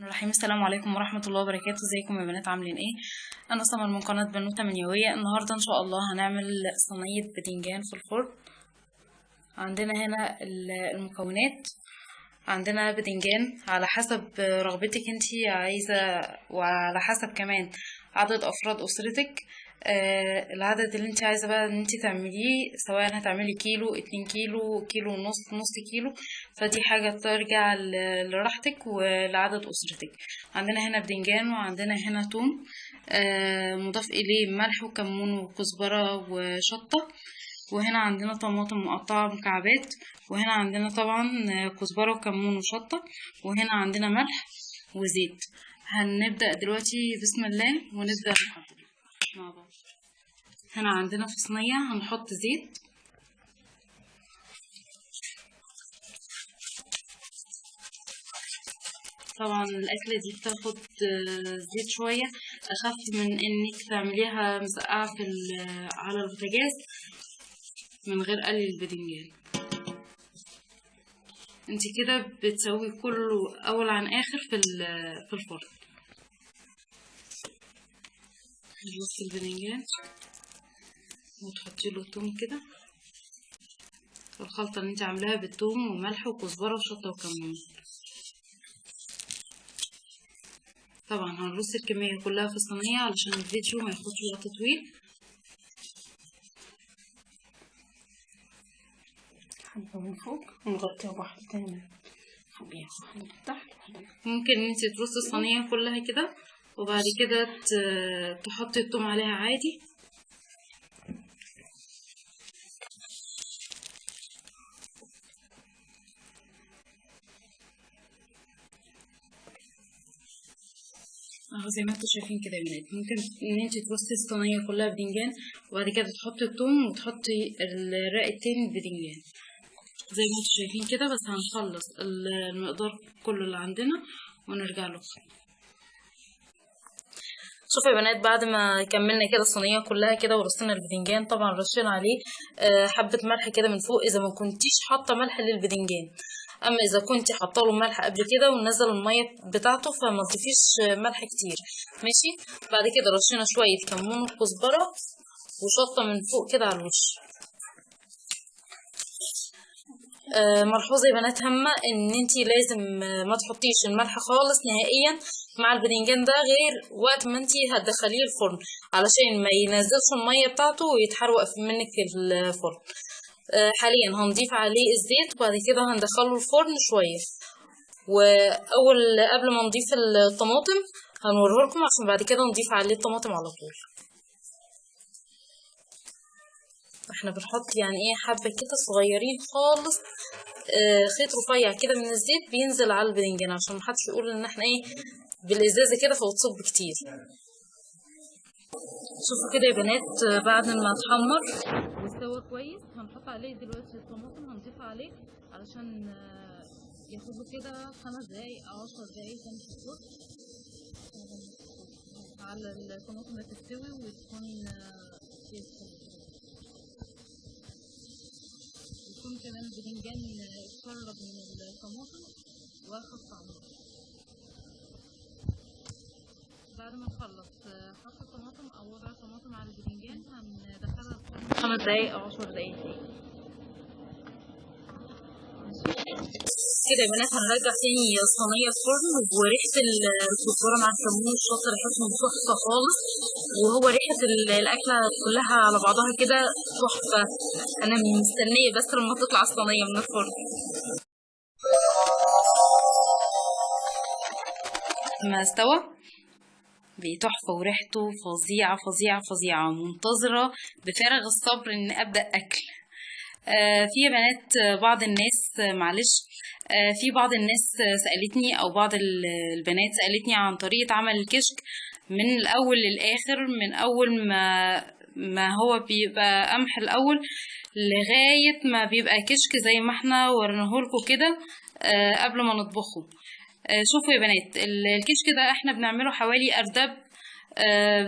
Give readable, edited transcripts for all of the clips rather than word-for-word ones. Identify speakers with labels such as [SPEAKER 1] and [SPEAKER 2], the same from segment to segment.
[SPEAKER 1] الرحيم. السلام عليكم ورحمة الله وبركاته. ازيكم يا بنات، عاملين ايه؟ انا سمر من قناة بنوتة منيوية. النهاردة ان شاء الله هنعمل صينية باذنجان في الفرن. عندنا هنا المكونات. عندنا باذنجان على حسب رغبتك انتي عايزة، وعلى حسب كمان عدد افراد اسرتك. العدد اللي انت عايزة بقى ان انت تعمليه، سواء هتعملي كيلو 2 كيلو كيلو ونص نص كيلو، فدي حاجة ترجع لراحتك ولعدد اسرتك. عندنا هنا بدنجان، وعندنا هنا توم مضاف اليه ملح وكمون وكزبرة وشطة، وهنا عندنا طماطم مقطعة مكعبات، وهنا عندنا طبعا كزبرة وكمون وشطة، وهنا عندنا ملح وزيت. هنبدأ دلوقتي بسم الله ونبدأ نحضر مع بعض. هنا عندنا في صينية هنحط زيت. طبعا الأكلة دي بتاخد زيت شوية، أخف من إنك تعمليها مسقعة على البوتاجاز من غير قلي الباذنجان. انت كده بتسوي كله أول عن آخر في الفرن. نص الباذنجان وتحطي له التوم كده، الخلطة اللي انت عاملاها بالثوم وملح وكزبرة وشطة وكمون. طبعا هنرص الكمية كلها في الصينية علشان الفيديو ما ياخدش وقت طويل.
[SPEAKER 2] حبة من فوق ونغطيها بواحدة تانية فوقيها، واحدة من تحت واحدة من فوق.
[SPEAKER 1] ممكن ان انت ترصي الصينية كلها كده، وبعد كده تحطي الثوم عليها عادي. اهو زي ما انتوا شايفين كده يا بنات. ممكن ان انت ترصي الصينيه كلها بدنجان، وبعد كده تحطي الثوم وتحطي الرق التاني بدنجان زي ما انتوا شايفين كده. بس هنخلص المقدار كله اللي عندنا ونرجع له. شوفوا يا بنات، بعد ما كملنا كده الصينيه كلها كده ورصينا البدنجان، طبعا رشينا عليه حبه ملح كده من فوق اذا ما كنتيش حاطه ملح للبدنجان. اما اذا كنتي حاطه له ملح قبل كده ونزل الميه بتاعته فما تضيفيش ملح كتير، ماشي. بعد كده رشينا شويه كمون وكزبره وشطه من فوق كده على الوش. ملحوظه يا بنات هامه، ان انتي لازم ما تحطيش الملح خالص نهائيا مع البدنجان ده غير وقت ما انتي هتدخليه الفرن، علشان ما ينزلش الميه بتاعته ويتحرق منك في الفرن. حاليا هنضيف عليه الزيت، وبعد كده هندخله الفرن شويه. واول قبل ما نضيف الطماطم هنوريه لكم، عشان بعد كده نضيف عليه الطماطم على طول. احنا بنحط يعني ايه حبه كده صغيرين خالص، خيط رفيع كده من الزيت بينزل على الباذنجان، عشان محدش يقول ان احنا ايه بالازازه كده فبتصب كتير. شوفوا كده يا بنات، بعد ما اتحمر واستوى كويس هنحط عليه دلوقتي الطماطم، هنضيف عليه علشان ياخد له كده 5 دقايق او 10 دقايق تاني في الفرن على الطماطم ما تستوي وتكون يكون كمان الباذنجان اتشرب من الطماطم واخد طعمه. بعد ما نخلص حط الطماطم او وضع الطماطم على الباذنجان هندخلها الفرن 5 دقايق او 10 دقايق تاني كده يا بنات. هنرجع تاني الصينيه الفرن، وريحه الكزبره مع الكمون والشطه ريحتهم تحفه خالص، وهو ريحه الاكله كلها على بعضها كده تحفه. انا مستنيه بس لما تطلع الصينيه من الفرن. ما استوى بتحفة وريحته فظيعة فظيعة فظيعة، منتظرة بفارغ الصبر ان ابدأ اكل. في يا بنات بعض الناس معلش، في بعض الناس سألتني او بعض البنات سألتني عن طريقة عمل الكشك من الاول للاخر، من اول ما هو بيبقى قمح الاول لغاية ما بيبقى كشك زي ما احنا ورناهولكوا كده قبل ما نطبخه. شوفوا يا بنات، الكشك ده احنا بنعمله حوالي اردب.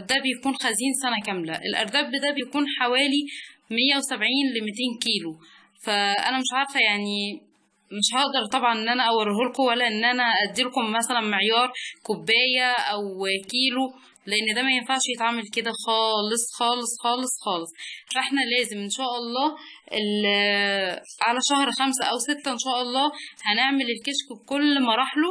[SPEAKER 1] ده بيكون خزين سنة كاملة. الاردب ده بيكون حوالي 170 ل 200 كيلو. فانا مش عارفة يعني مش هقدر طبعا ان انا اوريه لكم، ولا ان انا ادي لكم مثلا معيار كوبايه او كيلو، لان ده ما ينفعش يتعمل كده خالص خالص خالص خالص. فاحنا لازم ان شاء الله على شهر 5 أو 6 ان شاء الله هنعمل الكشك بكل مراحله،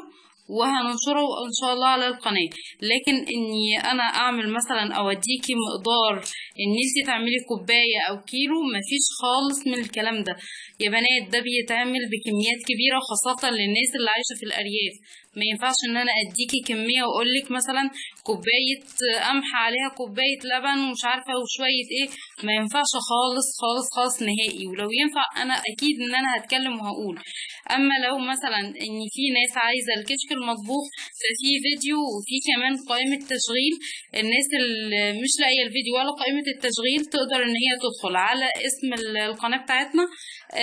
[SPEAKER 1] وهننشره ان شاء الله على القناة. لكن اني انا اعمل مثلا اوديكي مقدار ان انتي تعملي كوباية او كيلو، مفيش خالص من الكلام ده يا بنات. ده بيتعمل بكميات كبيرة، خاصة للناس اللي عايشة في الارياف. ما ينفعش ان انا اديكي كمية واقولك مثلا كوباية قمح عليها كوباية لبن ومش عارفة وشوية ايه. ما ينفعش خالص خالص خالص نهائي. ولو ينفع انا اكيد ان انا هتكلم وهقول. اما لو مثلا ان في ناس عايزة الكشك المطبوخ، ففي فيديو وفي كمان قائمة تشغيل. الناس اللي مش لاقية الفيديو ولا قائمة التشغيل تقدر ان هي تدخل على اسم القناة بتاعتنا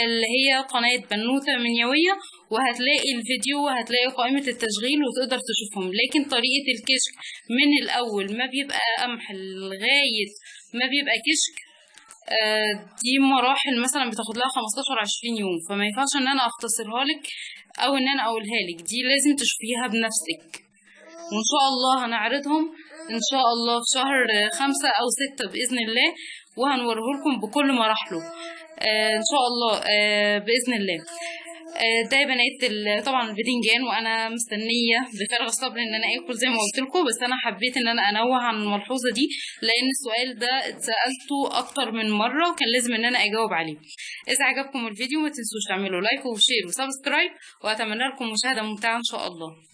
[SPEAKER 1] اللي هي قناة بنوتة منيوية، وهتلاقي الفيديو وهتلاقي قائمة التشغيل وتقدر تشوفهم. لكن طريقة الكشك من الأول ما بيبقى قمح لغاية ما بيبقى كشك، دي مراحل مثلا بتاخد لها 15-20 يوم. فما ينفعش ان انا اختصرها لك او ان انا اقولها لك، دي لازم تشوفيها بنفسك. وان شاء الله هنعرضهم ان شاء الله في شهر 5 أو 6 بإذن الله، وهنوريه لكم بكل مراحله ان شاء الله بإذن الله. ده يا بنات طبعا الباذنجان، وانا مستنيه بفارغ الصبر ان انا اكل زي ما قلت لكم. بس انا حبيت ان انا انوه عن الملحوظه دي، لان السؤال ده اتسالته اكتر من مره وكان لازم ان انا اجاوب عليه. اذا عجبكم الفيديو ما تنسوش تعملوا لايك وشير وسبسكرايب، واتمنى لكم مشاهده ممتعه ان شاء الله.